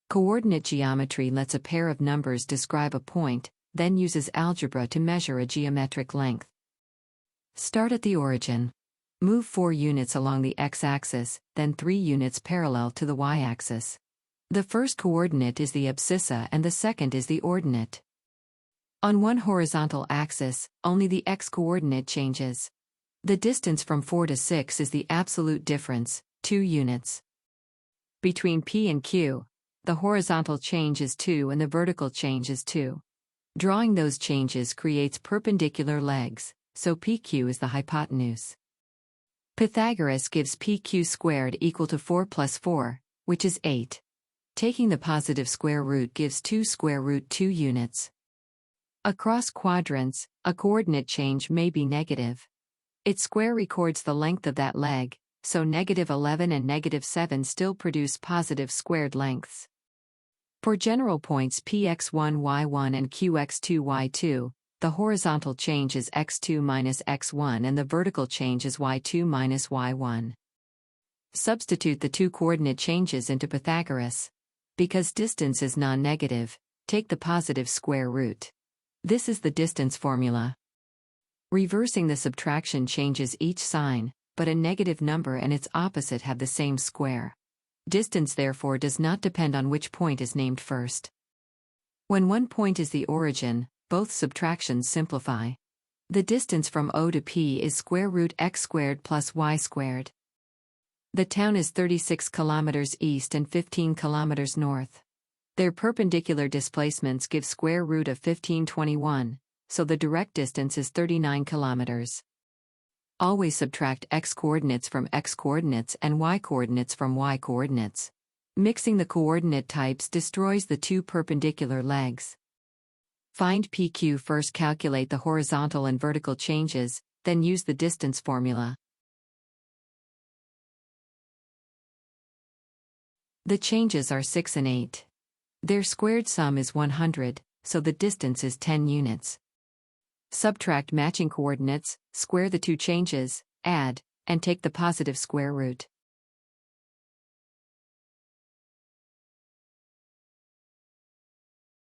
Coordinate geometry lets a pair of numbers describe a point, then uses algebra to measure a geometric length. Start at the origin. Move 4 units along the x-axis, then 3 units parallel to the y-axis. The first coordinate is the abscissa and the second is the ordinate. On one horizontal axis, only the x-coordinate changes. The distance from 4 to 6 is the absolute difference, 2 units. Between P and Q, the horizontal change is 2 and the vertical change is 2. Drawing those changes creates perpendicular legs, so PQ is the hypotenuse. Pythagoras gives PQ squared equal to 4 plus 4, which is 8. Taking the positive square root gives 2 square root 2 units. Across quadrants, a coordinate change may be negative. Its square records the length of that leg, so -11 and -7 still produce positive squared lengths. For general points px1, y1 and qx2, y2, the horizontal change is x2 minus x1 and the vertical change is y2 minus y1. Substitute the two coordinate changes into Pythagoras. Because distance is non-negative, take the positive square root. This is the distance formula. Reversing the subtraction changes each sign, but a negative number and its opposite have the same square. Distance therefore does not depend on which point is named first. When one point is the origin, both subtractions simplify. The distance from O to P is square root x squared plus y squared. The town is 36 kilometers east and 15 kilometers north. Their perpendicular displacements give square root of 1521, so the direct distance is 39 kilometers. Always subtract x-coordinates from x-coordinates and y-coordinates from y-coordinates. Mixing the coordinate types destroys the two perpendicular legs. Find PQ first, calculate the horizontal and vertical changes, then use the distance formula. The changes are 6 and 8. Their squared sum is 100, so the distance is 10 units. Subtract matching coordinates, square the two changes, add, and take the positive square root.